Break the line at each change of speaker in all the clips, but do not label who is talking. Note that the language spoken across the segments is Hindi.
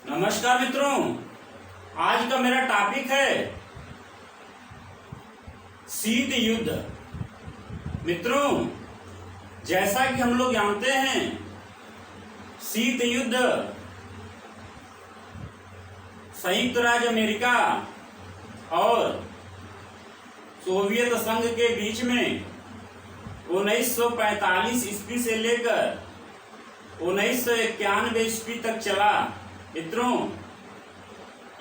नमस्कार मित्रों, आज का मेरा टॉपिक है शीत युद्ध। मित्रों, जैसा कि हम लोग जानते हैं, शीत युद्ध संयुक्त राज्य अमेरिका और सोवियत संघ के बीच में 1945 ईस्वी से लेकर 1991 ईस्वी तक चला। मित्रों,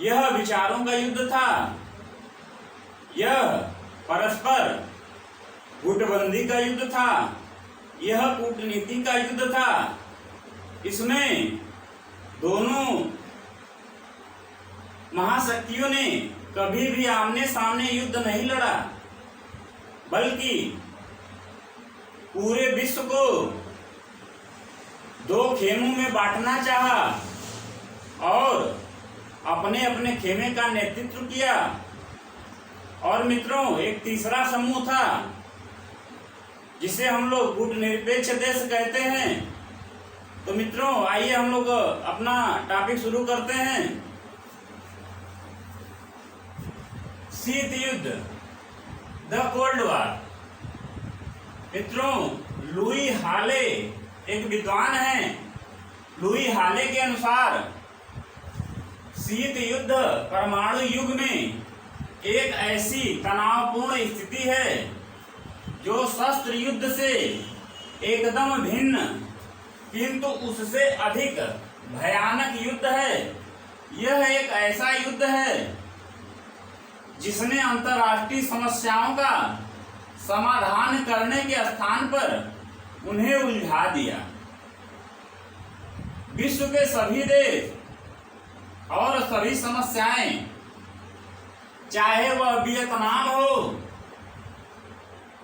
यह विचारों का युद्ध था। यह परस्पर गुटबंदी का युद्ध था। यह कूटनीति का युद्ध था। इसमें दोनों महाशक्तियों ने कभी भी आमने सामने युद्ध नहीं लड़ा, बल्कि पूरे विश्व को दो खेमों में बांटना चाहा और अपने अपने खेमे का नेतृत्व किया। और मित्रों, एक तीसरा समूह था जिसे हम लोग गुटनिरपेक्ष देश कहते हैं। तो मित्रों, आइए हम लोग अपना टॉपिक शुरू करते हैं। शीत युद्ध, द कोल्ड वॉर। मित्रों, लुई हाले एक विद्वान हैं। लुई हाले के अनुसार शीत युद्ध परमाणु युग में एक ऐसी तनावपूर्ण स्थिति है जो शस्त्र युद्ध से एकदम भिन्न किंतु उससे अधिक भयानक युद्ध है। यह एक ऐसा युद्ध है जिसने अंतर्राष्ट्रीय समस्याओं का समाधान करने के स्थान पर उन्हें उलझा दिया। विश्व के सभी देश और सभी समस्याएं, चाहे वह वियतनाम हो,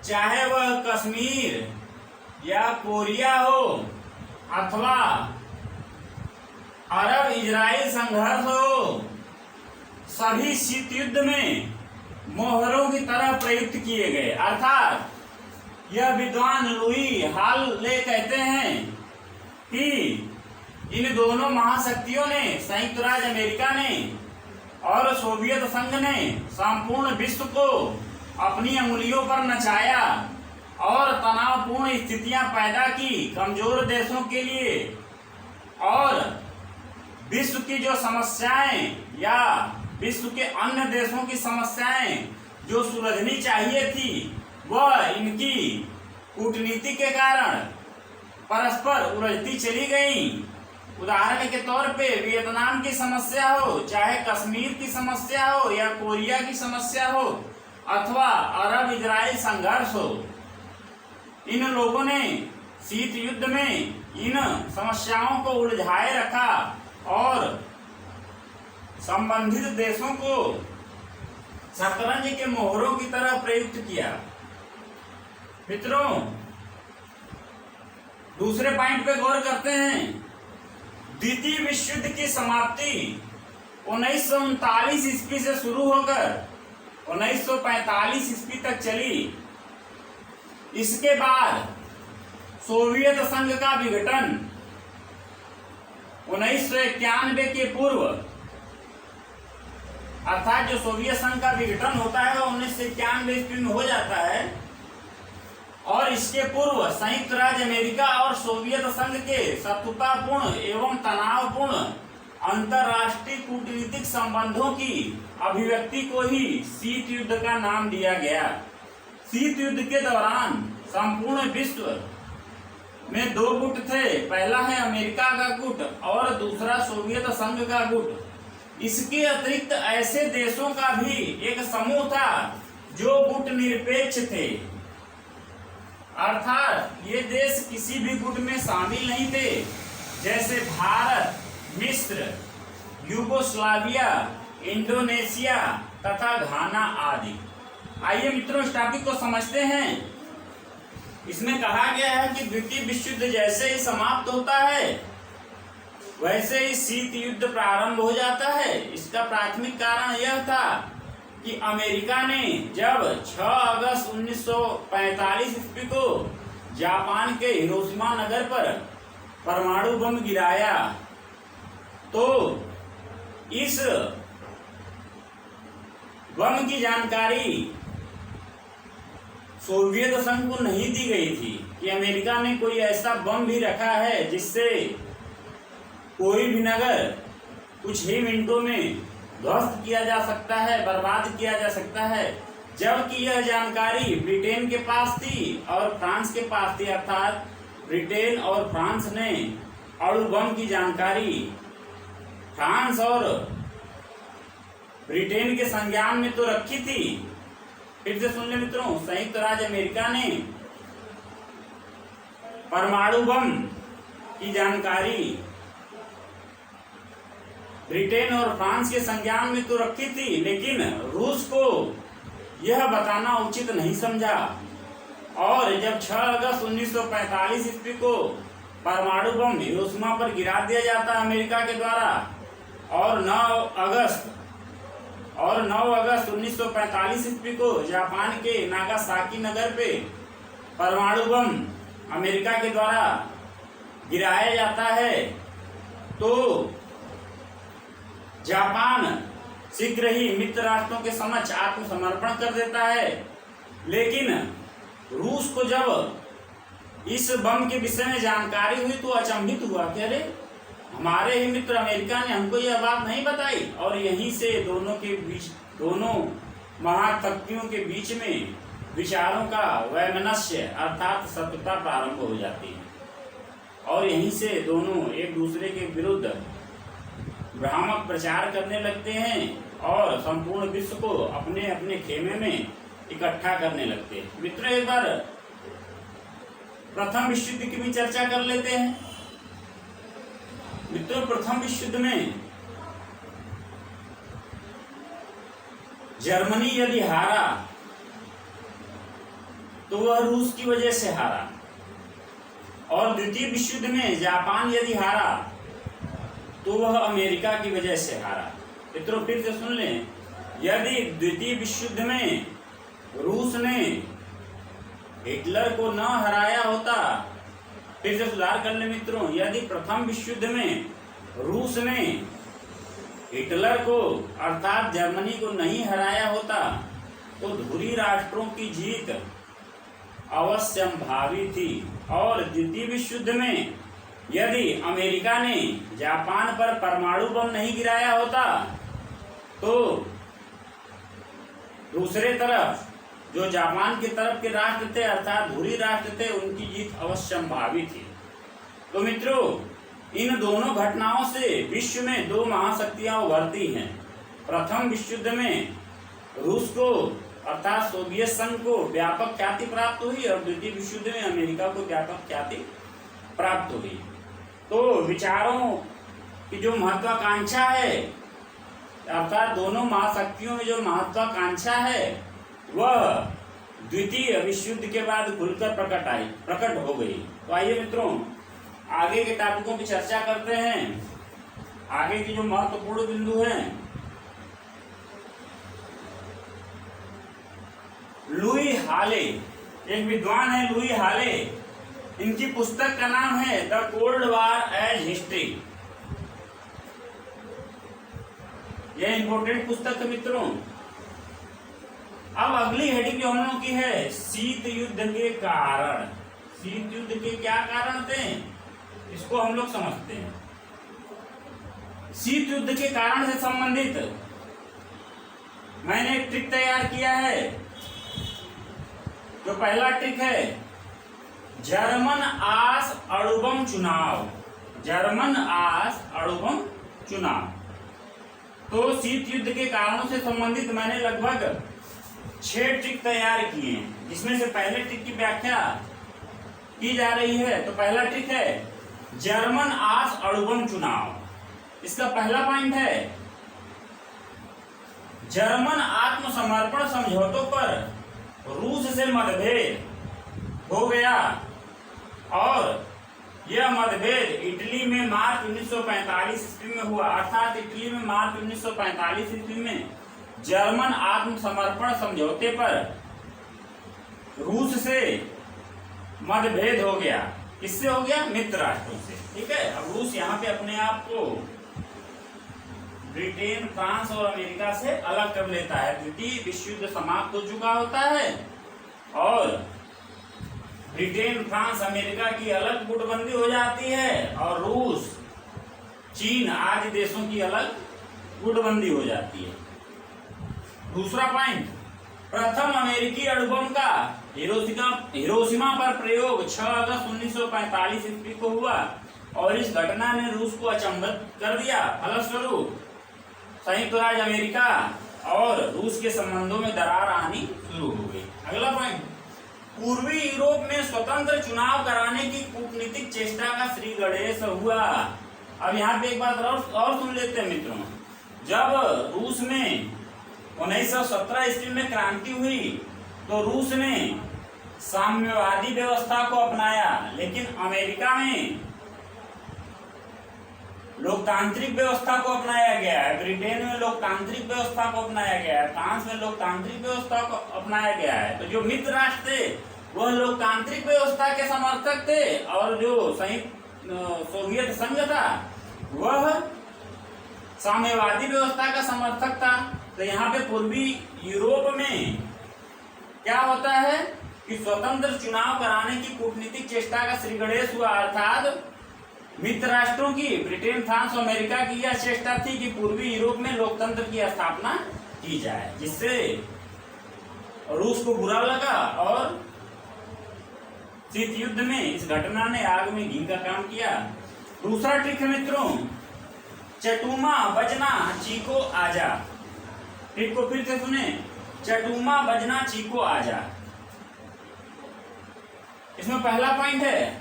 चाहे वह कश्मीर या कोरिया हो, अथवा अरब इजराइल संघर्ष हो, सभी शीत युद्ध में मोहरों की तरह प्रयुक्त किए गए। अर्थात यह विद्वान लुई हाले कहते हैं कि इन दोनों महाशक्तियों ने, संयुक्त राज्य अमेरिका ने और सोवियत संघ ने, संपूर्ण विश्व को अपनी अंगुलियों पर नचाया और तनावपूर्ण स्थितियां पैदा की कमजोर देशों के लिए। और विश्व की जो समस्याएं या विश्व के अन्य देशों की समस्याएं जो सुलझनी चाहिए थी, वह इनकी कूटनीति के कारण परस्पर उलझती चली गई। उदाहरण के तौर पे वियतनाम की समस्या हो, चाहे कश्मीर की समस्या हो या कोरिया की समस्या हो, अथवा अरब इजराइल संघर्ष हो, इन लोगों ने शीत युद्ध में इन समस्याओं को उलझाए रखा और संबंधित देशों को शतरंज के मोहरों की तरह प्रयुक्त किया। मित्रों, दूसरे पॉइंट पे गौर करते हैं। द्वितीय विश्व युद्ध की समाप्ति 1939 ईस्वी से शुरू होकर 1945 ईस्वी तक चली। इसके बाद सोवियत संघ का विघटन 1991 के पूर्व, अर्थात जो सोवियत संघ का विघटन होता है वह 1991 ईस्वी में हो जाता है। और इसके पूर्व संयुक्त राज्य अमेरिका और सोवियत संघ के शत्रुतापूर्ण एवं तनावपूर्ण अंतर्राष्ट्रीय कूटनीतिक संबंधों की अभिव्यक्ति को ही शीत युद्ध का नाम दिया गया। शीत युद्ध के दौरान संपूर्ण विश्व में दो गुट थे। पहला है अमेरिका का गुट और दूसरा सोवियत संघ का गुट। इसके अतिरिक्त ऐसे देशों का भी एक समूह था जो गुट निरपेक्ष थे, अर्थात ये देश किसी भी गुट में शामिल नहीं थे, जैसे भारत, मिस्र, यूगोस्लाविया, इंडोनेशिया तथा घाना आदि। आइए मित्रों, इस टॉपिक को समझते हैं। इसमें कहा गया है कि द्वितीय विश्व युद्ध जैसे ही समाप्त होता है वैसे ही शीत युद्ध प्रारंभ हो जाता है। इसका प्राथमिक कारण यह था कि अमेरिका ने जब 6 अगस्त 1945 ईस्वी को जापान के हिरोशिमा नगर पर परमाणु बम गिराया तो इस बम की जानकारी सोवियत संघ को नहीं दी गई थी कि अमेरिका ने कोई ऐसा बम भी रखा है जिससे कोई भी नगर कुछ ही मिनटों में ध्वस्त किया जा सकता है, बर्बाद किया जा सकता है। जबकि यह जानकारी ब्रिटेन के पास थी और फ्रांस के पास थी, अर्थात ब्रिटेन और फ्रांस ने अणु बम की जानकारी फ्रांस और ब्रिटेन के संज्ञान में तो रखी थी। फिर से सुन ले मित्रों, संयुक्त राज्य अमेरिका ने परमाणु बम की जानकारी ब्रिटेन और फ्रांस के संज्ञान में तो रखी थी, लेकिन रूस को यह बताना उचित नहीं समझा। और जब 6 अगस्त 1945 ईस्वी को परमाणु बम हिरोशिमा पर गिरा दिया जाता है अमेरिका के द्वारा, और 9 अगस्त 1945 ईस्वी को जापान के नागासाकी नगर पे परमाणु बम अमेरिका के द्वारा गिराया जाता है, तो जापान शीघ्र ही मित्र राष्ट्रों के समक्ष आत्मसमर्पण कर देता है। लेकिन रूस को जब इस बम के विषय में जानकारी हुई तो अचंभित हुआ कि अरे, हमारे ही मित्र अमेरिका ने हमको यह बात नहीं बताई। और यहीं से दोनों महाशक्तियों के बीच में विचारों का वैमनस्य अर्थात शत्रुता प्रारंभ हो जाती है, और यहीं से दोनों एक दूसरे के विरुद्ध भ्रामक प्रचार करने लगते हैं और संपूर्ण विश्व को अपने अपने खेमे में इकट्ठा करने लगते हैं। मित्रों, एक बार प्रथम विश्व युद्ध की भी चर्चा कर लेते हैं। मित्रों, प्रथम विश्व युद्ध में जर्मनी यदि हारा तो वह रूस की वजह से हारा, और द्वितीय विश्व युद्ध में जापान यदि हारा तो वह अमेरिका की वजह से हारा। मित्रों, फिर से सुन लें, यदि द्वितीय विश्व युद्ध में रूस ने हिटलर को न हराया होता, फिर से सुधार कर ले मित्रों, यदि प्रथम विश्व युद्ध में रूस ने हिटलर को अर्थात जर्मनी को नहीं हराया होता तो धुरी राष्ट्रों की जीत अवश्यंभावी थी। और द्वितीय विश्व युद्ध में यदि अमेरिका ने जापान पर परमाणु बम नहीं गिराया होता तो दूसरे तरफ जो जापान की तरफ के राष्ट्र थे अर्थात धुरी राष्ट्र थे, उनकी जीत अवश्यंभावी थी। तो मित्रों, इन दोनों घटनाओं से विश्व में दो महाशक्तियां उभरती हैं। प्रथम विश्व युद्ध में रूस को अर्थात सोवियत संघ को व्यापक ख्याति प्राप्त हुई और द्वितीय विश्व युद्ध में अमेरिका को व्यापक ख्याति प्राप्त हुई। तो विचारों की जो महत्वाकांक्षा है अर्थात दोनों महाशक्तियों में जो महत्वाकांक्षा है वह द्वितीय विश्व युद्ध के बाद खुलकर प्रकट हो गई। तो आइए मित्रों, आगे के टॉपिकों की चर्चा करते हैं। आगे की जो महत्वपूर्ण बिंदु हैं, लुई हाले, एक विद्वान है लुई हाले, इनकी पुस्तक का नाम है the cold war as history. यह इंपोर्टेंट पुस्तक है मित्रों। अब अगली हेडिंग जो हम लोगों की है शीत युद्ध के कारण। शीत युद्ध के क्या कारण थे इसको हम लोग समझते हैं। शीत युद्ध के कारण से संबंधित मैंने एक ट्रिक तैयार किया है। तो पहला ट्रिक है जर्मन आस अणुबम चुनाव। जर्मन आस अणुबम चुनाव। तो शीत युद्ध के कारणों से संबंधित मैंने लगभग 6 ट्रिक तैयार किए हैं, जिसमें से पहले ट्रिक की व्याख्या की जा रही है। तो पहला ट्रिक है जर्मन आस अणुबम चुनाव। इसका पहला पॉइंट है जर्मन आत्मसमर्पण समझौतों पर रूस से मतभेद हो गया और यह मतभेद इटली में मार्च 1945 ईस्वी में हुआ। अर्थात इटली में मार्च 1945 ईस्वी में जर्मन आत्मसमर्पण समझौते पर रूस से मतभेद हो गया। किससे हो गया? मित्र राष्ट्रों से। ठीक है। अब रूस यहाँ पे अपने आप को ब्रिटेन फ्रांस और अमेरिका से अलग कर लेता है। द्वितीय विश्व युद्ध समाप्त हो चुका होता है और ब्रिटेन फ्रांस अमेरिका की अलग गुटबंदी हो जाती है और रूस चीन आदि देशों की अलग गुटबंदी हो जाती है। दूसरा पॉइंट, प्रथम अमेरिकी अणुबम का हिरोशिमा पर प्रयोग 6 अगस्त 1945 ईस्वी को हुआ और इस घटना ने रूस को अचंभित कर दिया। फलस्वरूप संयुक्त राज्य अमेरिका और रूस के संबंधों में दरार आनी शुरू हो गई। अगला पॉइंट, पूर्वी यूरोप में स्वतंत्र चुनाव कराने की कूटनीतिक चेष्टा का श्री गणेश हुआ। अब यहाँ पे एक बात और सुन लेते हैं मित्रों, जब रूस में 1917 ईस्वी में क्रांति हुई तो रूस ने साम्यवादी व्यवस्था को अपनाया, लेकिन अमेरिका में लोकतांत्रिक व्यवस्था को अपनाया गया है, ब्रिटेन में लोकतांत्रिक व्यवस्था को अपनाया गया है, फ्रांस में लोकतांत्रिक व्यवस्था को अपनाया गया है। तो जो मित्र राष्ट्र थे वह लोकतांत्रिक व्यवस्था के समर्थक थे और जो संयुक्त सोवियत संघ था वह साम्यवादी व्यवस्था का समर्थक था। तो यहाँ पे पूर्वी यूरोप में क्या होता है कि स्वतंत्र चुनाव कराने की कूटनीतिक चेष्टा का श्री गणेश हुआ, अर्थात मित्र राष्ट्रों की ब्रिटेन फ्रांस और अमेरिका की यह चेष्टा थी कि पूर्वी यूरोप में लोकतंत्र की स्थापना की जाए, जिससे रूस को बुरा लगा और शीत युद्ध में इस घटना ने आग में घी का काम किया। दूसरा ट्रिक है मित्रों, चटुमा बजना चीको आजा। ट्रिक को फिर से सुने, चटुमा बजना चीको आजा। इसमें पहला पॉइंट है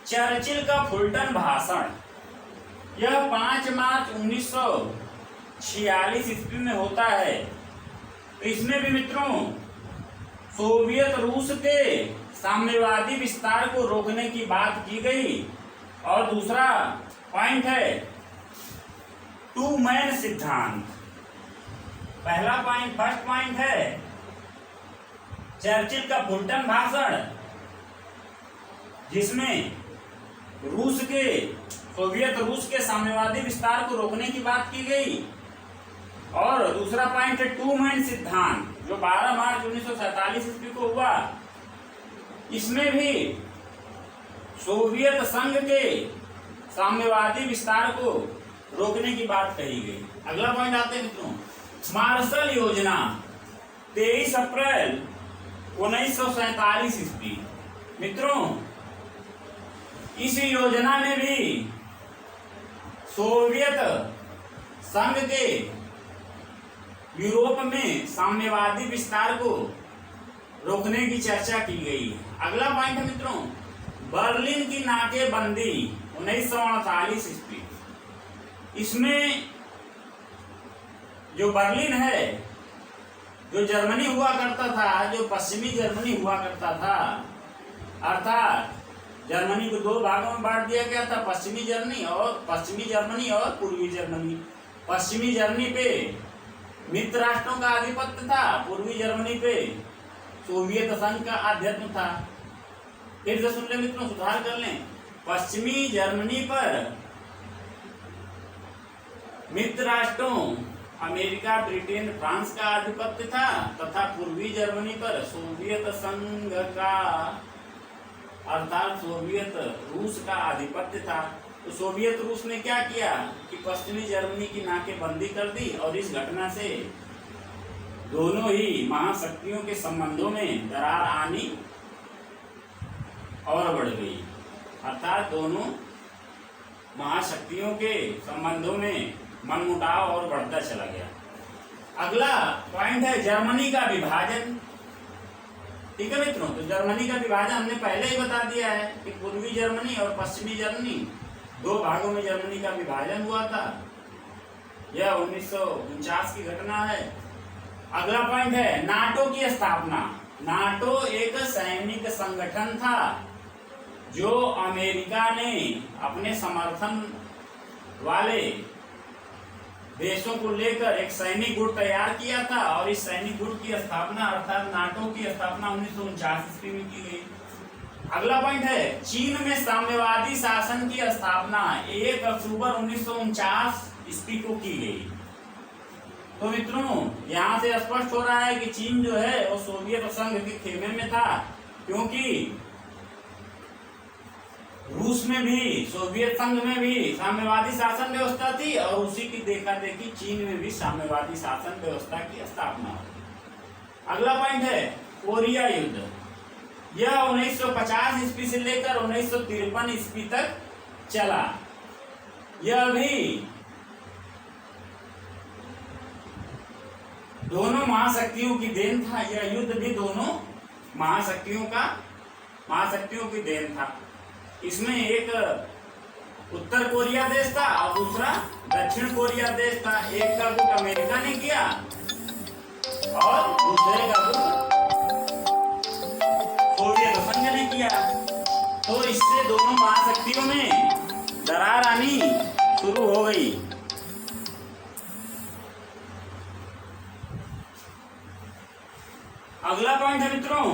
चर्चिल का फुलटन भाषण। यह 5 मार्च 1946 ईस्वी में होता है। तो इसमें भी मित्रों सोवियत रूस के साम्यवादी विस्तार को रोकने की बात की गई। और दूसरा पॉइंट है टू मैन सिद्धांत। पहला पॉइंट, फर्स्ट पॉइंट है चर्चिल का फुलटन भाषण, जिसमें सोवियत रूस के साम्यवादी विस्तार को रोकने की बात की गई। और दूसरा पॉइंट है टू मैन सिद्धांत, जो 12 मार्च 1947 ईस्वी को हुआ। इसमें भी सोवियत संघ के साम्यवादी विस्तार को रोकने की बात कही गई। अगला पॉइंट आते हैं मित्रों, मार्शल योजना 23 अप्रैल 1947 ईस्वी। मित्रों इस योजना में भी सोवियत संघ के यूरोप में साम्यवादी विस्तार को रोकने की चर्चा की गई। अगला पॉइंट है मित्रों बर्लिन की नाकेबंदी 1948 ईस्वी। इसमें जो बर्लिन है, जो जर्मनी हुआ करता था, जो पश्चिमी जर्मनी हुआ करता था, अर्थात जर्मनी को 2 भागों में बांट दिया गया था, पश्चिमी जर्मनी और पूर्वी जर्मनी। पश्चिमी जर्मनी पे मित्र राष्ट्रों का आधिपत्य था, पूर्वी जर्मनी पे सोवियत संघ का आधिपत्य था। फिर से सुन ले मित्रों, सुधार कर लें। पश्चिमी जर्मनी पर मित्र राष्ट्रों अमेरिका, ब्रिटेन, फ्रांस का आधिपत्य था तथा पूर्वी जर्मनी पर सोवियत संघ का अर्थात सोवियत रूस का आधिपत्य था। तो सोवियत रूस ने क्या किया कि पश्चिमी जर्मनी की नाकेबंदी कर दी और इस घटना से दोनों ही महाशक्तियों के संबंधों में दरार आनी और बढ़ गई, अर्थात दोनों महाशक्तियों के संबंधों में मनमुटाव और बढ़ता चला गया। अगला पॉइंट है जर्मनी का विभाजन। ठीक है मित्रों, तो जर्मनी का विभाजन हमने पहले ही बता दिया है कि पूर्वी जर्मनी और पश्चिमी जर्मनी 2 भागों में जर्मनी का विभाजन हुआ था। यह 1949 की घटना है। अगला पॉइंट है नाटो की स्थापना। नाटो एक सैनिक संगठन था जो अमेरिका ने अपने समर्थन वाले देशों को लेकर एक सैनिक गुट तैयार किया था और इस सैनिक गुट की स्थापना अर्थात नाटो की स्थापना 1949 ईस्वी में की गई। अगला पॉइंट है चीन में साम्यवादी शासन की स्थापना 1 अक्टूबर 1949 ईस्वी को की गई। तो मित्रों यहाँ से स्पष्ट हो रहा है कि चीन जो है वो सोवियत संघ के खेमे में था, क्योंकि रूस में भी, सोवियत संघ में भी साम्यवादी शासन व्यवस्था थी और उसी की देखा देखी चीन में भी साम्यवादी शासन व्यवस्था की स्थापना हुई। अगला पॉइंट है कोरिया युद्ध। यह 1950 ईस्वी से लेकर 1953 ईस्वी तक चला। यह भी दोनों महाशक्तियों की देन था। यह युद्ध भी दोनों महाशक्तियों की देन था। इसमें एक उत्तर कोरिया देश था और दूसरा दक्षिण कोरिया देश था। एक का गुट अमेरिका ने किया और दूसरे का गुट सोवियत संघ ने किया। तो इससे दोनों महाशक्तियों में दरार आनी शुरू हो गई। अगला पॉइंट है मित्रों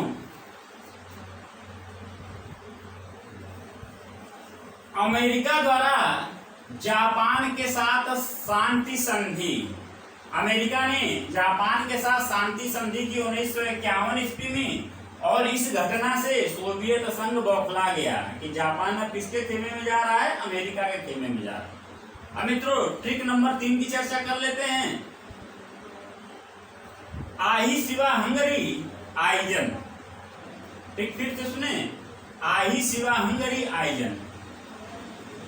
अमेरिका द्वारा जापान के साथ शांति संधि। अमेरिका ने जापान के साथ शांति संधि की 1951 ईस्वी में, और इस घटना से सोवियत संघ बौखला गया कि जापान अब किसके खेमे में जा रहा है, अमेरिका के खेमे में जा रहा है। अब मित्रों ट्रिक नंबर 3 की चर्चा कर लेते हैं। आही सिवा हंगरी आइजन। ट्रिक फिर से सुने, आही सिवा हंगरी आइजन।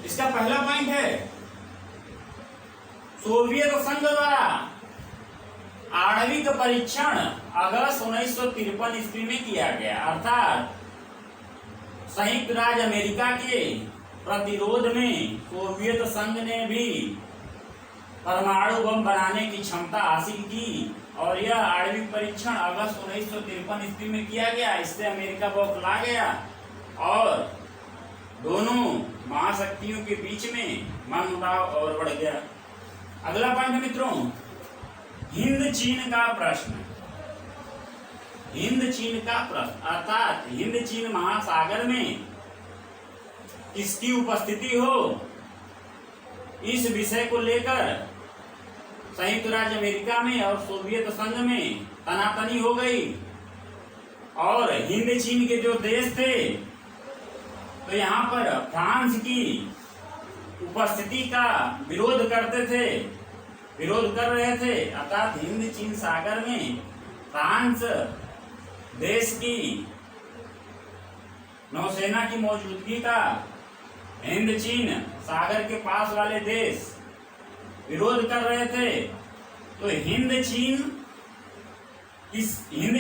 इसका पहला पॉइंट है सोवियत संघ द्वारा आणविक परीक्षण अगस्त 1953 ईस्वी में किया गया, अर्थात संयुक्त राज्य अमेरिका के प्रतिरोध में सोवियत संघ ने भी परमाणु बम बनाने की क्षमता हासिल की और यह आणविक परीक्षण अगस्त 1953 ईस्वी में किया गया। इससे अमेरिका बौखला गया और दोनों महाशक्तियों के बीच में मनमुटाव और बढ़ गया। अगला पॉइंट मित्रों हिंद चीन का प्रश्न। हिंद चीन का प्रश्न अर्थात हिंद चीन महासागर में किसकी उपस्थिति हो, इस विषय को लेकर संयुक्त राज्य अमेरिका में और सोवियत संघ में तनातनी हो गई। और हिंद चीन के जो देश थे तो यहाँ पर फ्रांस की उपस्थिति का विरोध कर रहे थे, अर्थात हिंद चीन सागर में फ्रांस देश की नौसेना की मौजूदगी का हिंद चीन सागर के पास वाले देश विरोध कर रहे थे। तो हिंद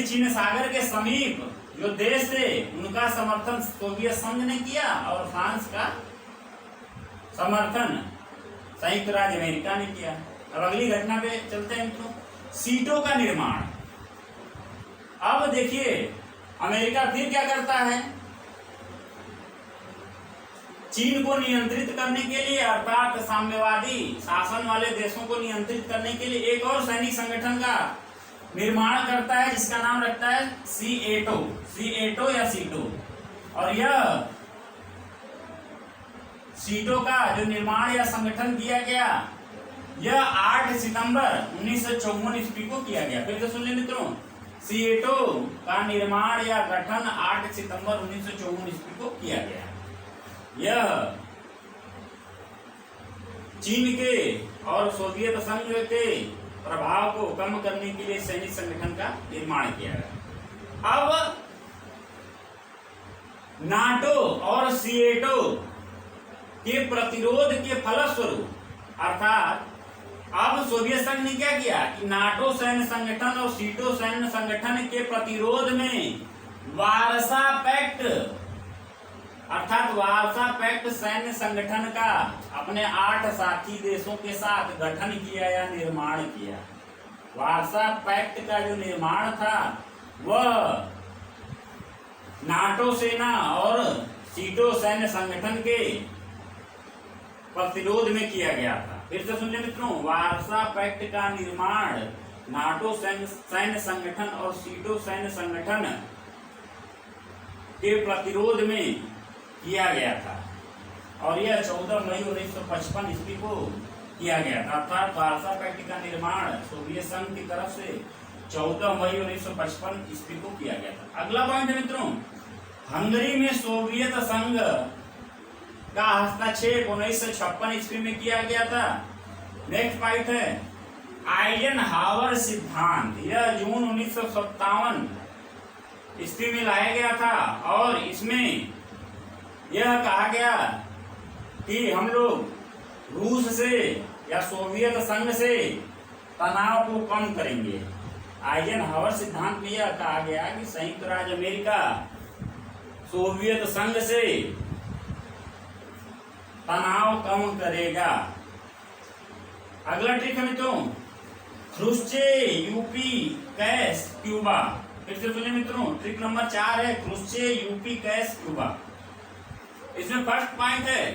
चीन सागर के समीप जो देश थे उनका समर्थन सोवियत संघ ने किया और फ्रांस का समर्थन संयुक्त राज्य अमेरिका ने किया। अब अगली घटना पे चलते हैं मित्रों, सीटों का निर्माण। अब देखिए अमेरिका फिर क्या करता है, चीन को नियंत्रित करने के लिए अर्थात साम्यवादी शासन वाले देशों को नियंत्रित करने के लिए एक और सैनिक संगठन का निर्माण करता है जिसका नाम रखता है सीएटो या सीटो। और यह सीटो का जो निर्माण या संगठन किया गया यह 8 सितंबर 1954 ईस्वी को किया गया। फिर से सुन ले मित्रों, सीएटो का निर्माण या गठन 8 सितंबर 1954 ईस्वी को किया गया। यह चीन के और सोवियत संघ के प्रभाव को कम करने के लिए सैनिक संगठन का निर्माण किया गया। अब नाटो और सीएटो के प्रतिरोध के फलस्वरूप अर्थात अब सोवियत संघ ने क्या किया कि नाटो सैन्य संगठन और सीटो सैन्य संगठन के प्रतिरोध में वारसा पैक्ट अर्थात वारसा पैक्ट सैन्य संगठन का अपने 8 साथी देशों के साथ गठन किया या निर्माण किया। वारसा पैक्ट का जो निर्माण था वह नाटो सेना और सीटो सैन्य संगठन के प्रतिरोध में किया गया था। फिर से सुन ले मित्रों, वारसा पैक्ट का निर्माण नाटो सैन्य संगठन और सीटो सैन्य संगठन के प्रतिरोध में किया गया था और यह 14 मई 1955 ईस्वी को किया गया था, अर्थात वार्सा पैक्ट का निर्माण सोवियत संघ की तरफ से 14 मई 1955 ईस्वी को किया गया था। अगला पॉइंट है मित्रों, हंगरी में सोवियत संघ का हस्तक्षेप 1956 ईस्वी में किया गया था। नेक्स्ट पॉइंट है आइजनहावर सिद्धांत, यह जून 1957 ईस्वी में लाया गया था और इसमें यह कहा गया कि हम लोग रूस से या सोवियत संघ से तनाव को कम करेंगे। आइजनहावर सिद्धांत में यह कहा गया कि संयुक्त राज्य अमेरिका सोवियत संघ से तनाव कम करेगा। अगला ट्रिक है मित्रों, ख्रुश्चेव यूपी कैश क्यूबा। फिर से सुनिए मित्रों, ट्रिक नंबर 4 है ख्रुश्चेव यूपी कैश क्यूबा। इसमें फर्स्ट पॉइंट है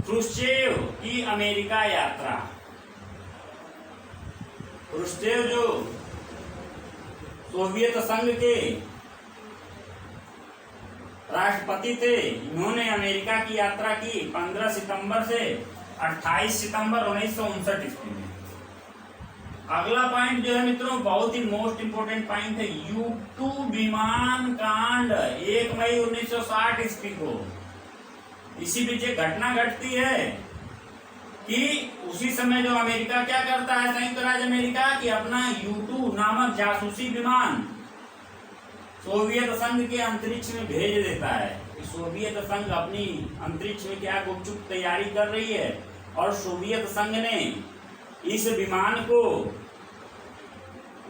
ख्रुश्चेव की अमेरिका यात्रा। ख्रुश्चेव जो सोवियत संघ के राष्ट्रपति थे, इन्होंने अमेरिका की यात्रा की 15 सितंबर से 28 सितंबर 1959 ईस्वी में। अगला पॉइंट जो है मित्रों बहुत ही मोस्ट इंपोर्टेंट पॉइंट है, U2 विमान कांड 1 मई 1960 ईस्वी को। इसी बीच एक घटना घटती है कि उसी समय जो अमेरिका क्या करता है, संयुक्त राज्य अमेरिका, कि अपना U2 नामक जासूसी विमान सोवियत संघ के अंतरिक्ष में भेज देता है। सोवियत संघ अपनी अंतरिक्ष में क्या गुपचुप तैयारी कर रही है और सोवियत संघ ने इस विमान को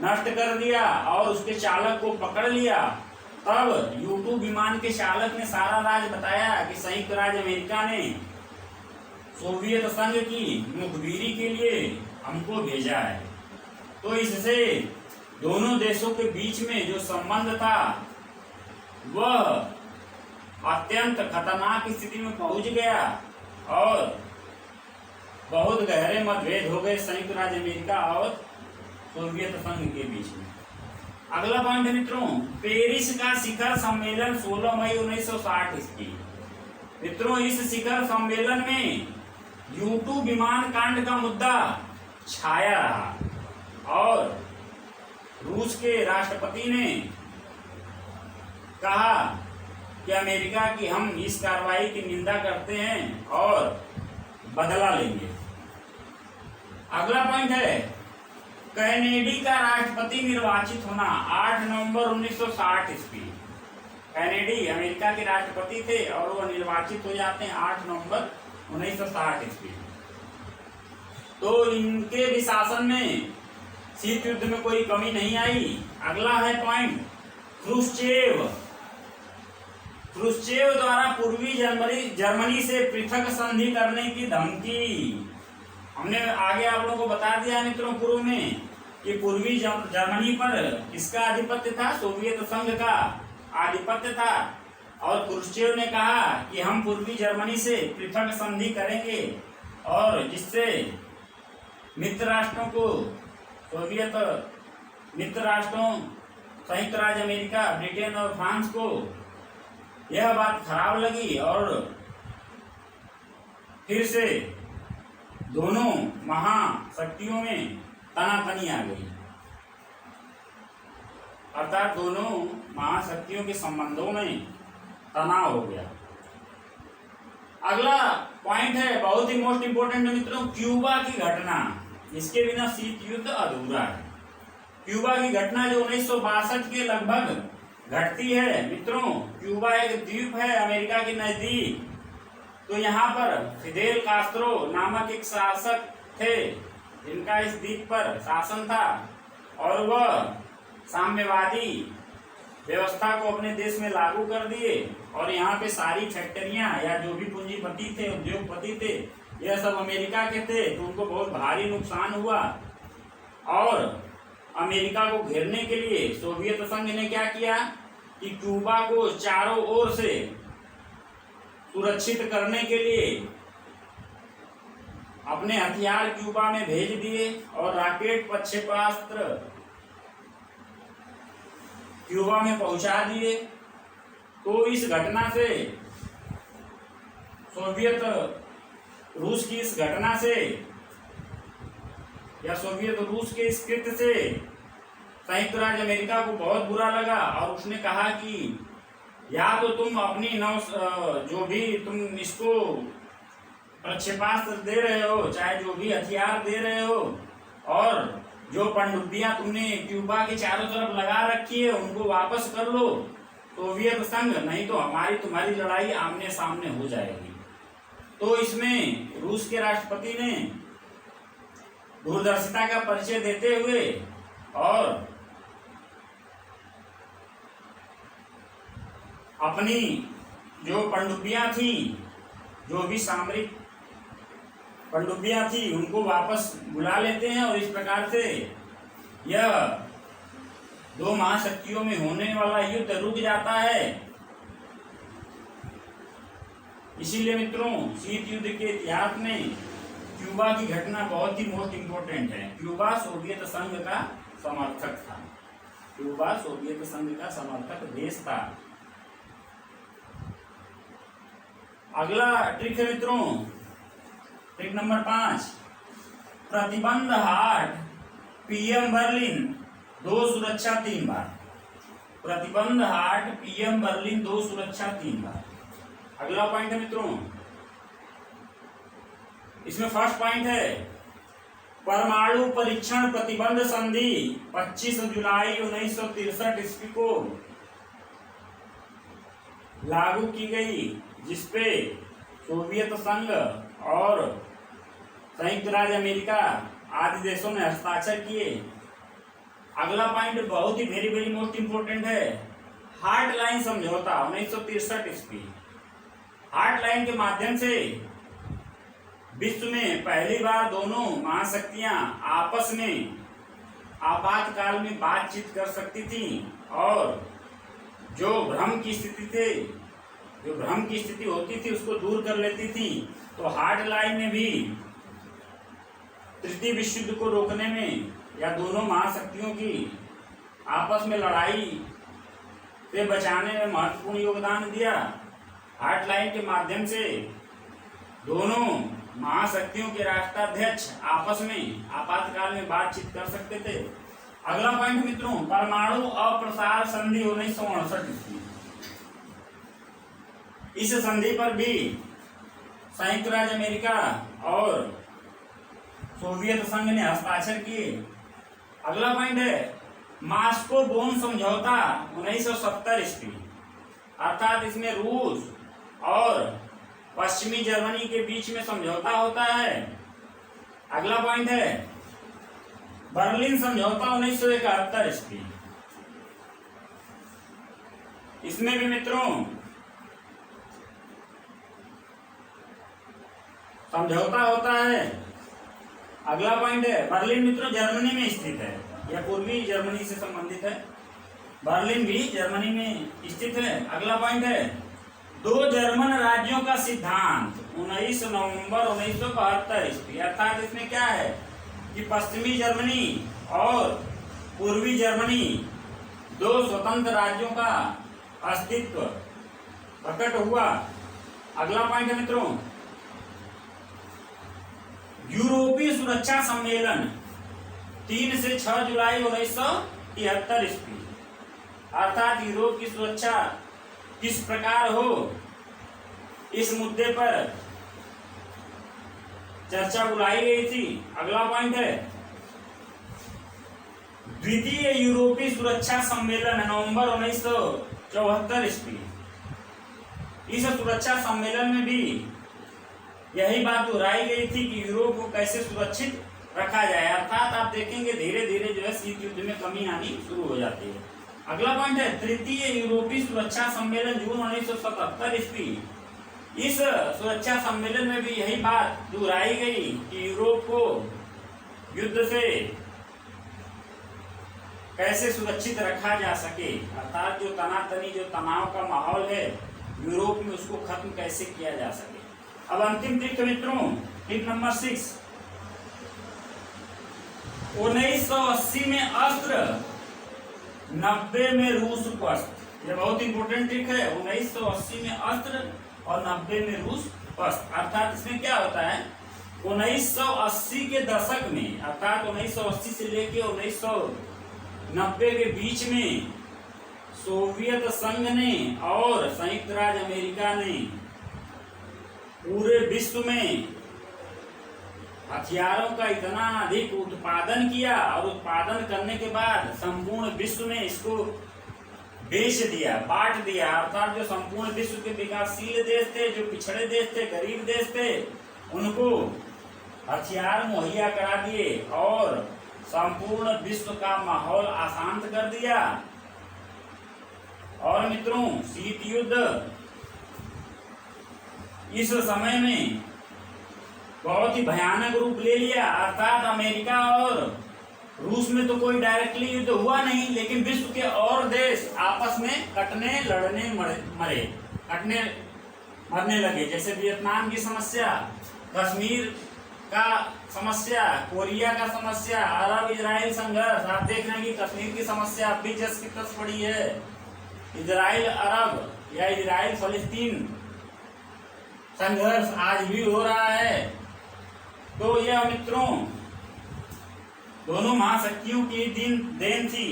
नष्ट कर दिया और उसके चालक को पकड़ लिया। तब U2 विमान के चालक ने सारा राज बताया कि संयुक्त राज्य अमेरिका ने सोवियत संघ की मुखबिरी के लिए हमको भेजा है। तो इससे दोनों देशों के बीच में जो संबंध था वह अत्यंत खतरनाक स्थिति में पहुंच गया और बहुत गहरे मतभेद हो गए संयुक्त राज्य अमेरिका और सोवियत संघ के बीच में। अगला पॉइंट है मित्रों, पेरिस का शिखर सम्मेलन 16 मई 1960 ईस्वी। मित्रों इस शिखर सम्मेलन में U2 विमान कांड का मुद्दा छाया रहा और रूस के राष्ट्रपति ने कहा कि अमेरिका की हम इस कार्रवाई की निंदा करते हैं और बदला लेंगे। अगला पॉइंट है कैनेडी का राष्ट्रपति निर्वाचित होना 8 नवंबर 1960 ईस्वी। कैनेडी अमेरिका के राष्ट्रपति थे और वो निर्वाचित हो जाते हैं 8 नवंबर 1960 ईस्वी। तो इनके भी शासन में शीत युद्ध में कोई कमी नहीं आई। अगला है पॉइंट ख्रुश्चेव। ख्रुश्चेव द्वारा पूर्वी जर्मनी से पृथक संधि करने की धमकी। हमने आगे आप लोगों को बता दिया मित्रों पूर्व में कि पूर्वी जर्मनी पर किसका आधिपत्य था, सोवियत संघ का आधिपत्य था और ख्रुश्चेव ने कहा कि हम पूर्वी जर्मनी से पृथक संधि करेंगे और जिससे मित्र राष्ट्रों को, सोवियत मित्र राष्ट्रों संयुक्त राज्य अमेरिका, ब्रिटेन और फ्रांस को यह बात खराब लगी और फिर से दोनों महाशक्तियों में तनातनी आ गई, अर्थात दोनों महाशक्तियों के संबंधों में तनाव हो गया। अगला पॉइंट है बहुत ही मोस्ट इंपोर्टेंट मित्रों, क्यूबा की घटना। इसके बिना शीत युद्ध अधूरा है। क्यूबा की घटना जो 1962 के लगभग घटती है मित्रों। क्यूबा एक द्वीप है अमेरिका के नजदीक। तो यहाँ पर फिदेल कास्त्रो नामक एक शासक थे जिनका इस द्वीप पर शासन था और वह साम्यवादी व्यवस्था को अपने देश में लागू कर दिए और यहाँ पे सारी फैक्ट्रियां या जो भी पूंजीपति थे, उद्योगपति थे, यह सब अमेरिका के थे। तो उनको बहुत भारी नुकसान हुआ और अमेरिका को घेरने के लिए सोवियत संघ ने क्या किया कि क्यूबा को चारों ओर से सुरक्षित करने के लिए अपने हथियार क्यूबा में भेज दिए और रॉकेट प्रक्षेपास्त्र क्यूबा में पहुंचा दिए। तो इस घटना से सोवियत रूस की इस घटना से या सोवियत रूस के इस कृत्य से संयुक्त राज्य अमेरिका को बहुत बुरा लगा और उसने कहा कि या तो तुम अपनी जो भी तुम इसको प्रक्षेपास्त्र दे रहे हो, चाहे जो भी हथियार दे रहे हो, और जो पनडुब्बियां तुमने क्यूबा के चारों तरफ लगा रखी है उनको वापस कर लो सोवियत संघ, नहीं तो हमारी तुम्हारी लड़ाई आमने सामने हो जाएगी। तो इसमें रूस के राष्ट्रपति ने दूरदर्शिता का परिचय देते हुए और अपनी जो पनडुब्बियां थी, जो भी सामरिक पनडुब्बियां थी, उनको वापस बुला लेते हैं और इस प्रकार से यह दो महाशक्तियों में होने वाला युद्ध रुक जाता है। इसीलिए मित्रों, शीत युद्ध के इतिहास में क्यूबा की घटना बहुत ही मोस्ट इंपोर्टेंट है। क्यूबा सोवियत संघ का समर्थक था, क्यूबा सोवियत संघ का समर्थक देश था। अगला ट्रिक है मित्रों, ट्रिक नंबर 5, प्रतिबंध हार्ट पीएम बर्लिन 2 सुरक्षा 3 बार। प्रतिबंध हार्ट पीएम बर्लिन 2 सुरक्षा 3 बार। अगला पॉइंट है मित्रों, इसमें फर्स्ट पॉइंट है परमाणु परीक्षण प्रतिबंध संधि 25 जुलाई 1963 ईस्वी को लागू की गई, जिसपे सोवियत संघ और संयुक्त राज्य अमेरिका आदि देशों ने हस्ताक्षर किए। अगला पॉइंट बहुत ही वेरी वेरी मोस्ट इंपोर्टेंट है, हार्ट लाइन समझौता 1963 ईस्वी। हार्ट लाइन के माध्यम से विश्व में पहली बार दोनों महाशक्तियां आपस में आपातकाल में बातचीत कर सकती थी और जो भ्रम की स्थिति होती थी उसको दूर कर लेती थी। तो हार्ट लाइन ने भी तृतीय विश्व युद्ध को रोकने में या दोनों महाशक्तियों की आपस में लड़ाई से बचाने में महत्वपूर्ण योगदान दिया। हार्ट लाइन के माध्यम से दोनों महाशक्तियों के राष्ट्राध्यक्ष आपस में आपातकाल में बातचीत कर सकते थे। अगला पॉइंट मित्रों, परमाणु अप्रसार संधि 1968 ईस्वी। इस संधि पर भी संयुक्त राज्य अमेरिका और सोवियत संघ ने हस्ताक्षर किए। अगला पॉइंट है मास्को बोन समझौता 1970 ईस्वी, अर्थात इसमें रूस और पश्चिमी जर्मनी के बीच में समझौता होता है। अगला पॉइंट है बर्लिन समझौता 1971 ईस्वी। इसमें भी मित्रों समझौता होता है। अगला पॉइंट है बर्लिन मित्रों जर्मनी में स्थित है, यह पूर्वी जर्मनी से संबंधित है। बर्लिन भी जर्मनी में स्थित है। अगला पॉइंट है 2 जर्मन राज्यों का सिद्धांत 19 नवंबर 1972 ईस्वी, अर्थात इसमें क्या है कि पश्चिमी जर्मनी और पूर्वी जर्मनी 2 स्वतंत्र राज्यों का अस्तित्व प्रकट हुआ। अगला पॉइंट है मित्रों यूरोपीय सुरक्षा सम्मेलन 3 से 6 जुलाई 1973 ईस्वी, अर्थात यूरोप की सुरक्षा किस प्रकार हो इस मुद्दे पर चर्चा बुलाई गई थी। अगला पॉइंट है द्वितीय यूरोपीय सुरक्षा सम्मेलन नवंबर 1974 ईस्वी। इस सुरक्षा सम्मेलन में भी यही बात दोहराई गई थी कि यूरोप को कैसे सुरक्षित रखा जाए, अर्थात आप देखेंगे धीरे धीरे जो है शीत युद्ध में कमी आनी शुरू हो जाती है। अगला पॉइंट है तृतीय यूरोपीय सुरक्षा सम्मेलन जून 1977 ईस्वी। इस सुरक्षा सम्मेलन में भी यही बात दोहराई गई कि यूरोप को युद्ध से कैसे सुरक्षित रखा जा सके, अर्थात जो तनातनी जो तनाव का माहौल है यूरोप में उसको खत्म कैसे किया जा सके। अब अंतिम ट्रिक मित्रों, ट्रिक नंबर 6, 1980 में अस्त्र 90 में रूस पस्त। यह बहुत इंपोर्टेंट ट्रिक है। 1980 में अस्त्र और 90 में रूस पस्त, अर्थात इसमें क्या होता है 1980 के दशक में, अर्थात 1980 से लेकर 1990 के बीच में सोवियत संघ ने और संयुक्त राज्य अमेरिका ने पूरे विश्व में हथियारों का इतना अधिक उत्पादन किया और उत्पादन करने के बाद संपूर्ण विश्व में इसको बेच दिया, बांट दिया। अर्थात जो संपूर्ण विश्व के विकासशील देश थे, जो पिछड़े देश थे, गरीब देश थे, उनको हथियार मुहैया करा दिए और संपूर्ण विश्व का माहौल अशांत कर दिया। और मित्रों, शीत युद्ध इस समय में बहुत ही भयानक रूप ले लिया। अर्थात अमेरिका और रूस में तो कोई डायरेक्टली युद्ध हुआ नहीं, लेकिन विश्व के और देश आपस में कटने, लड़ने, मरने लगे। जैसे वियतनाम की समस्या, कश्मीर का समस्या, कोरिया का समस्या, अरब इजराइल संघर्ष। आप देख रहे हैं कि कश्मीर की समस्या अब भी जस की तस पड़ी है। इजराइल अरब या इजराइल फलस्तीन संघर्ष आज भी हो रहा है। तो यह मित्रों दोनों महाशक्तियों की देन थी।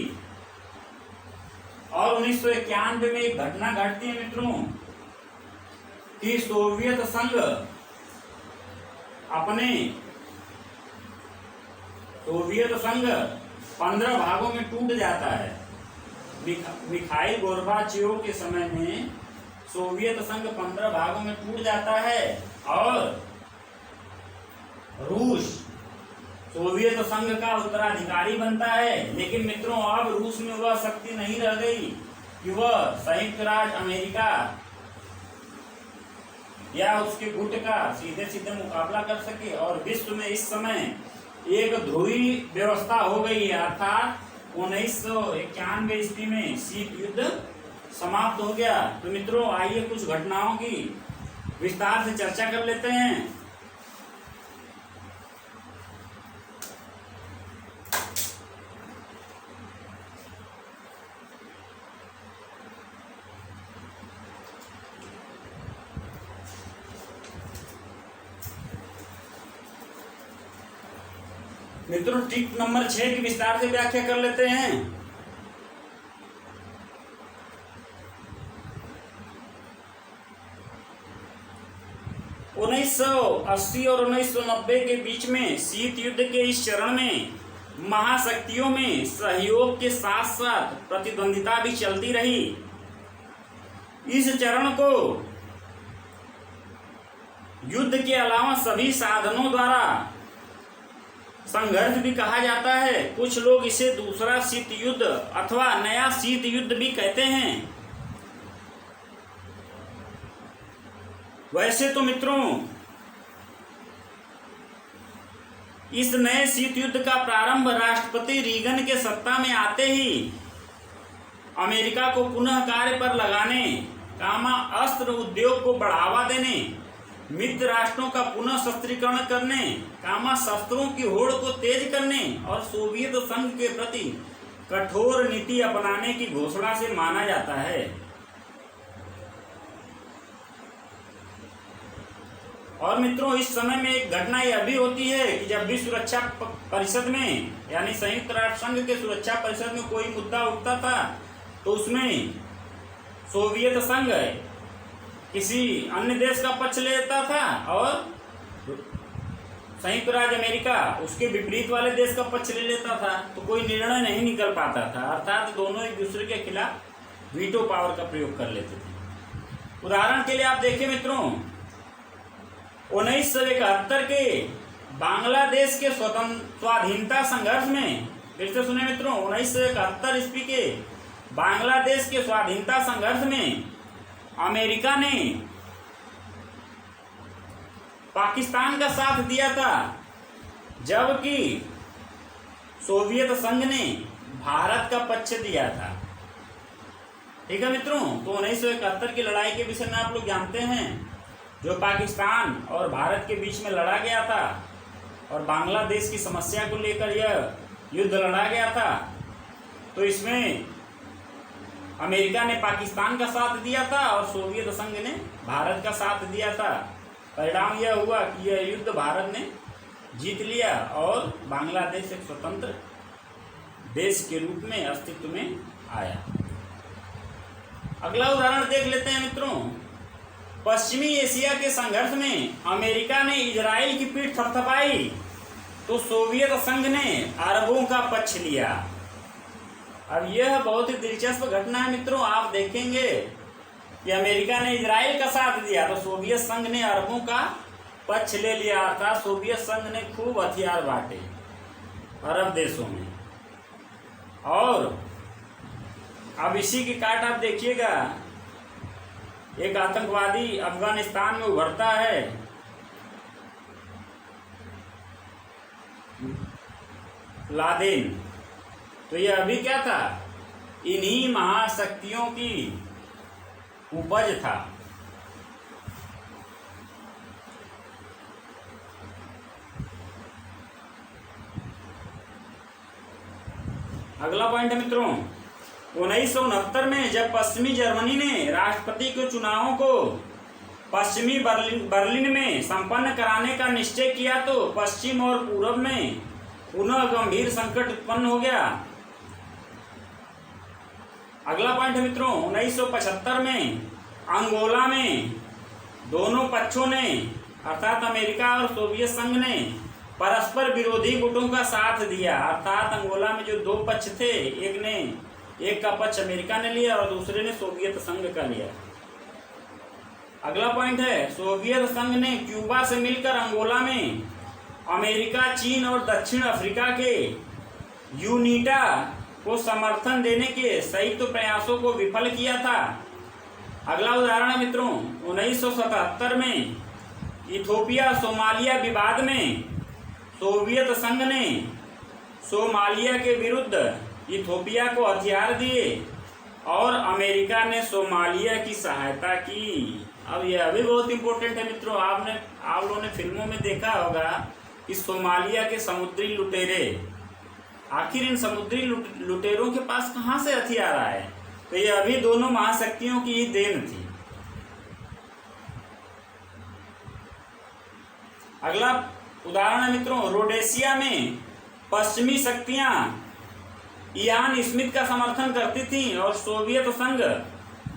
और 1991 में एक घटना घटती है मित्रों कि सोवियत संघ 15 भागों में टूट जाता है। मिखाइल गोर्बाचेव के समय में सोवियत संघ 15 भागों में टूट जाता है और रूस सोवियत संघ का उत्तराधिकारी बनता है। लेकिन मित्रों, अब रूस में वह शक्ति नहीं रह गई कि वह संयुक्त राज्य अमेरिका या उसके गुट का सीधे सीधे मुकाबला कर सके। और विश्व में इस समय एक ध्रुवीय व्यवस्था हो गई है। अर्थात 1991 ईस्वी में शीत युद्ध समाप्त हो गया। तो मित्रों, आइए कुछ घटनाओं की विस्तार से चर्चा कर लेते हैं। मित्रों, टिप नंबर 6 की विस्तार से व्याख्या कर लेते हैं। उन्नीस 1980 और 1990 के बीच में शीत युद्ध के इस चरण में महाशक्तियों में सहयोग के साथ साथ प्रतिद्वंदिता भी चलती रही। इस चरण को युद्ध के अलावा सभी साधनों द्वारा संघर्ष भी कहा जाता है। कुछ लोग इसे दूसरा शीत युद्ध अथवा नया शीत युद्ध भी कहते हैं। वैसे तो मित्रों, इस नए शीत युद्ध का प्रारंभ राष्ट्रपति रीगन के सत्ता में आते ही अमेरिका को पुनः कार्य पर लगाने, अस्त्र उद्योग को बढ़ावा देने, मित्र राष्ट्रों का पुनः शस्त्रीकरण करने, शस्त्रों की होड़ को तेज करने और सोवियत संघ के प्रति कठोर नीति अपनाने की घोषणा से माना जाता है। और मित्रों, इस समय में एक घटना यह भी होती है कि जब भी सुरक्षा परिषद में यानी संयुक्त राष्ट्र संघ के सुरक्षा परिषद में कोई मुद्दा उठता था तो उसमें सोवियत संघ किसी अन्य देश का पक्ष ले लेता था और संयुक्त राज्य अमेरिका उसके विपरीत वाले देश का पक्ष ले लेता था। तो कोई निर्णय नहीं निकल पाता था। अर्थात दोनों एक दूसरे के खिलाफ वीटो पावर का प्रयोग कर लेते थे। उदाहरण के लिए आप देखिए मित्रों, 1971 के बांग्लादेश के स्वाधीनता संघर्ष में, फिर से सुने मित्रों, 1971 ईस्वी के बांग्लादेश के स्वाधीनता संघर्ष में अमेरिका ने पाकिस्तान का साथ दिया था, जबकि सोवियत संघ ने भारत का पक्ष दिया था। ठीक है मित्रों, तो 1971 की लड़ाई के विषय में आप लोग जानते हैं, जो पाकिस्तान और भारत के बीच में लड़ा गया था और बांग्लादेश की समस्या को लेकर यह युद्ध लड़ा गया था। तो इसमें अमेरिका ने पाकिस्तान का साथ दिया था और सोवियत संघ ने भारत का साथ दिया था। परिणाम यह हुआ कि यह युद्ध भारत ने जीत लिया और बांग्लादेश एक स्वतंत्र देश के रूप में अस्तित्व में आया। अगला उदाहरण देख लेते हैं मित्रों। पश्चिमी एशिया के संघर्ष में अमेरिका ने इजराइल की पीठ थपथपाई तो सोवियत संघ ने अरबों का पक्ष लिया। अब यह बहुत ही दिलचस्प घटना है मित्रों। आप देखेंगे कि अमेरिका ने इजराइल का साथ दिया तो सोवियत संघ ने अरबों का पक्ष ले लिया, अर्थात सोवियत संघ ने खूब हथियार बांटे अरब देशों में। और अब इसी की काट आप देखिएगा, एक आतंकवादी अफगानिस्तान में उभरता है, लादेन। तो यह अभी क्या था, इन्हीं महाशक्तियों की उपज था। अगला पॉइंट है मित्रों, 1969 में जब पश्चिमी जर्मनी ने राष्ट्रपति के चुनावों को पश्चिमी बर्लिन में संपन्न कराने का निश्चय किया तो पश्चिम और पूर्व में पुनः गंभीर संकट उत्पन्न हो गया। अगला पॉइंट है मित्रों, 1975 में अंगोला में दोनों पक्षों ने अर्थात अमेरिका और सोवियत संघ ने परस्पर विरोधी गुटों का साथ दिया। अर्थात अंगोला में जो दो पक्ष थे, एक का पक्ष अमेरिका ने लिया और दूसरे ने सोवियत संघ का लिया। अगला पॉइंट है, सोवियत संघ ने क्यूबा से मिलकर अंगोला में अमेरिका, चीन और दक्षिण अफ्रीका के यूनिटा को समर्थन देने के संयुक्त प्रयासों को विफल किया था। अगला उदाहरण है मित्रों, 1977 में इथोपिया सोमालिया विवाद में सोवियत संघ ने सोमालिया के विरुद्ध इथोपिया को हथियार दिए और अमेरिका ने सोमालिया की सहायता की। अब यह भी बहुत इंपॉर्टेंट है मित्रों। आप लोगों ने फिल्मों में देखा होगा कि सोमालिया के समुद्री लुटेरे, आखिर इन समुद्री लुटेरों के पास कहाँ से हथियार आए? तो यह अभी दोनों महाशक्तियों की ही देन थी। अगला उदाहरण है मित्रों, रोडेशिया में पश्चिमी शक्तियां इयान स्मिथ का समर्थन करती थीं और सोवियत संघ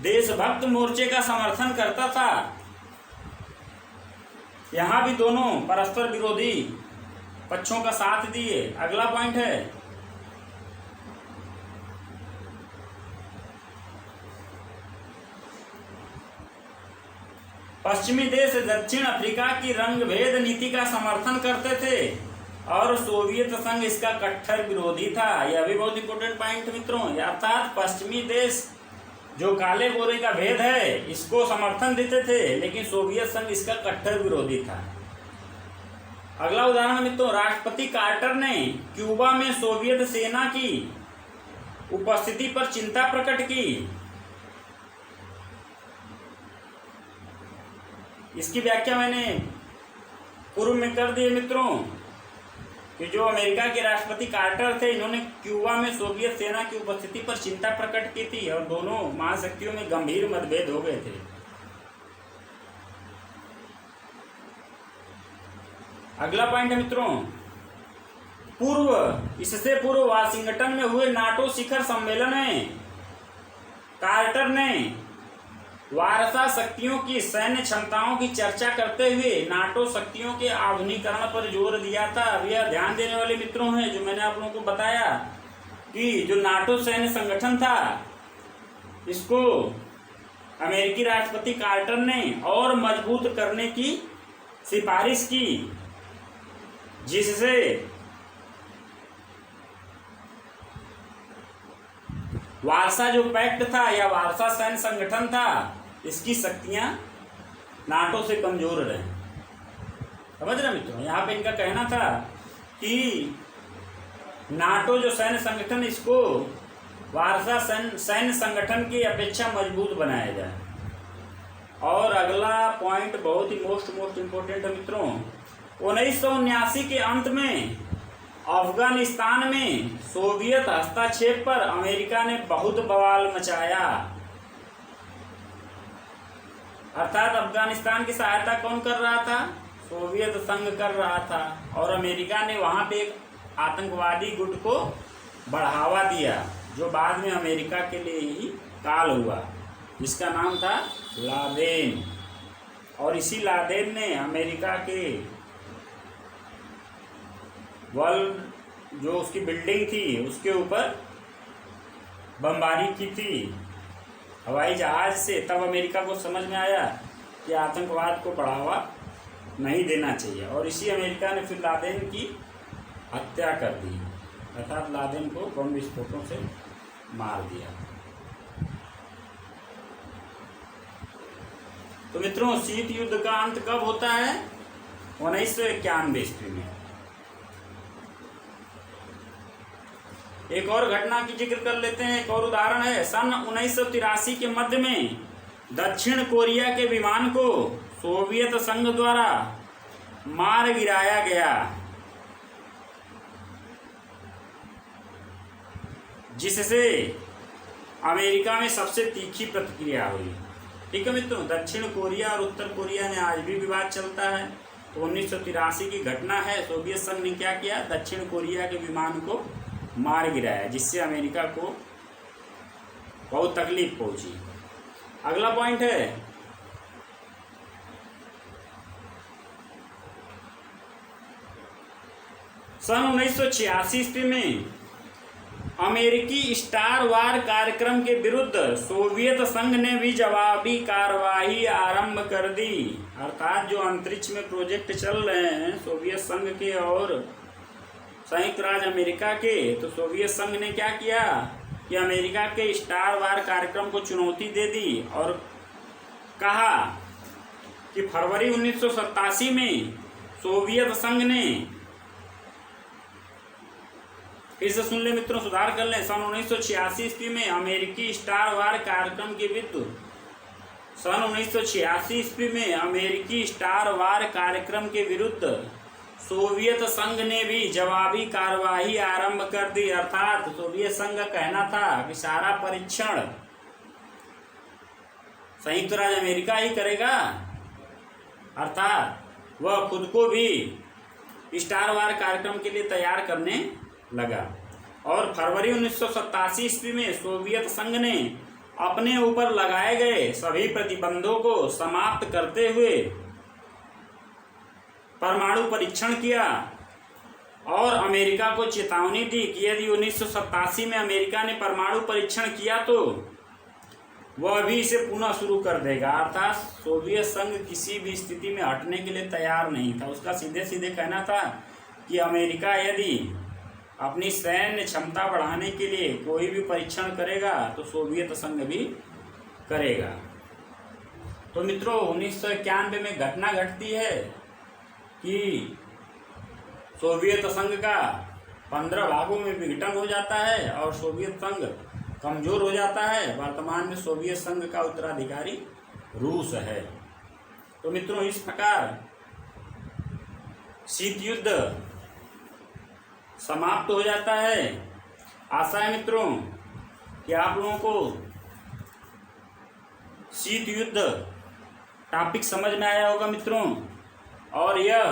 देशभक्त मोर्चे का समर्थन करता था। यहां भी दोनों परस्पर विरोधी पक्षों का साथ दिए। अगला पॉइंट है, पश्चिमी देश दक्षिण अफ्रीका की रंगभेद नीति का समर्थन करते थे और सोवियत संघ इसका कट्टर विरोधी था। यह भी बहुत इंपॉर्टेंट पॉइंट मित्रों। अर्थात पश्चिमी देश जो काले गोरे का भेद है इसको समर्थन देते थे, लेकिन सोवियत संघ इसका कट्टर विरोधी था। अगला उदाहरण मित्रों, राष्ट्रपति कार्टर ने क्यूबा में सोवियत सेना की उपस्थिति पर चिंता प्रकट की। इसकी व्याख्या मैंने पूर्व में कर दी मित्रों कि जो अमेरिका के राष्ट्रपति कार्टर थे, इन्होंने क्यूबा में सोवियत सेना की उपस्थिति पर चिंता प्रकट की थी और दोनों महाशक्तियों में गंभीर मतभेद हो गए थे। अगला पॉइंट है मित्रों, इससे पूर्व वाशिंगटन में हुए नाटो शिखर सम्मेलन में कार्टर ने वारसा शक्तियों की सैन्य क्षमताओं की चर्चा करते हुए नाटो शक्तियों के आधुनिकीकरण पर जोर दिया था। अब यह ध्यान देने वाले मित्रों हैं जो मैंने आप लोगों को बताया कि जो नाटो सैन्य संगठन था इसको अमेरिकी राष्ट्रपति कार्टर ने और मजबूत करने की सिफारिश की, जिससे वारसा जो पैक्ट था या वारसा सैन्य संगठन था इसकी शक्तियां नाटो से कमजोर रहे। समझ रहे मित्रों, यहाँ पे इनका कहना था कि नाटो जो सैन्य संगठन इसको वारसा सैन्य संगठन की अपेक्षा मजबूत बनाया जाए। और अगला पॉइंट बहुत ही मोस्ट इम्पोर्टेंट है मित्रों, 1979 के अंत में अफगानिस्तान में सोवियत हस्तक्षेप पर अमेरिका ने बहुत बवाल मचाया। अर्थात अफगानिस्तान की सहायता कौन कर रहा था? सोवियत संघ कर रहा था। और अमेरिका ने वहां पे एक आतंकवादी गुट को बढ़ावा दिया, जो बाद में अमेरिका के लिए ही काल हुआ, जिसका नाम था लादेन। और इसी लादेन ने अमेरिका के वर्ल्ड जो उसकी बिल्डिंग थी उसके ऊपर बमबारी की थी हवाई जहाज से। तब अमेरिका को समझ में आया कि आतंकवाद को बढ़ावा नहीं देना चाहिए, और इसी अमेरिका ने फिर लादेन की हत्या कर दी, अर्थात लादेन को बम विस्फोटों से मार दिया। तो मित्रों, शीत युद्ध का अंत कब होता है? 1991 ईस्वी में। एक और घटना की जिक्र कर लेते हैं, एक और उदाहरण है। सन 1983 के मध्य में दक्षिण कोरिया के विमान को सोवियत संघ द्वारा मार गिराया गया, जिससे अमेरिका में सबसे तीखी प्रतिक्रिया हुई। ठीक है मित्रों, दक्षिण कोरिया और उत्तर कोरिया में आज भी विवाद चलता है। तो 1983 की घटना है, सोवियत संघ ने क्या किया? दक्षिण कोरिया के विमान को मार गिराया, जिससे अमेरिका को बहुत तकलीफ पहुंची। अगला पॉइंट है, सन 1986 ईस्वी में अमेरिकी स्टार वार कार्यक्रम के विरुद्ध सोवियत संघ ने भी जवाबी कार्रवाई आरंभ कर दी। अर्थात जो अंतरिक्ष में प्रोजेक्ट चल रहे हैं सोवियत संघ के और संयुक्त राज्य अमेरिका के, तो सोवियत संघ ने क्या किया कि अमेरिका के स्टार वार कार्यक्रम को चुनौती दे दी और कहा कि फरवरी 1987 में सोवियत संघ ने, फिर से सुन ले मित्रों, सुधार कर लें, सन 1986 ईस्वी में अमेरिकी स्टार वार कार्यक्रम के विरुद्ध, सन 1986 ईस्वी में अमेरिकी स्टार वार कार्यक्रम के विरुद्ध सोवियत संघ ने भी जवाबी कार्रवाई आरंभ कर दी। अर्थात सोवियत संघ का कहना था कि सारा परीक्षण संयुक्त राज्य अमेरिका ही करेगा, अर्थात वह खुद को भी स्टार वार कार्यक्रम के लिए तैयार करने लगा। और फरवरी 1987 ईस्वी में सोवियत संघ ने अपने ऊपर लगाए गए सभी प्रतिबंधों को समाप्त करते हुए परमाणु परीक्षण किया और अमेरिका को चेतावनी दी कि यदि 1987 में अमेरिका ने परमाणु परीक्षण किया तो वह भी इसे पुनः शुरू कर देगा। अर्थात सोवियत संघ किसी भी स्थिति में हटने के लिए तैयार नहीं था। उसका सीधे सीधे कहना था कि अमेरिका यदि अपनी सैन्य क्षमता बढ़ाने के लिए कोई भी परीक्षण करेगा तो सोवियत संघ भी करेगा। तो मित्रों, 1991 में घटना घटती है कि सोवियत संघ का 15 भागों में विघटन हो जाता है और सोवियत संघ कमजोर हो जाता है। वर्तमान में सोवियत संघ का उत्तराधिकारी रूस है। तो मित्रों, इस प्रकार शीत युद्ध समाप्त हो जाता है। आशा है मित्रों कि आप लोगों को शीत युद्ध टॉपिक समझ में आया होगा मित्रों। और यह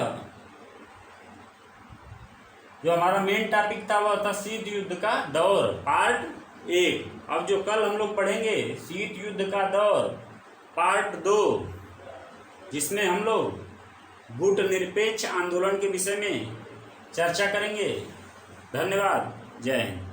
जो हमारा मेन टॉपिक था वह था शीत युद्ध का दौर पार्ट 1। अब जो कल हम लोग पढ़ेंगे शीत युद्ध का दौर पार्ट 2, जिसमें हम लोग गुट निरपेक्ष आंदोलन के विषय में चर्चा करेंगे। धन्यवाद। जय हिंद।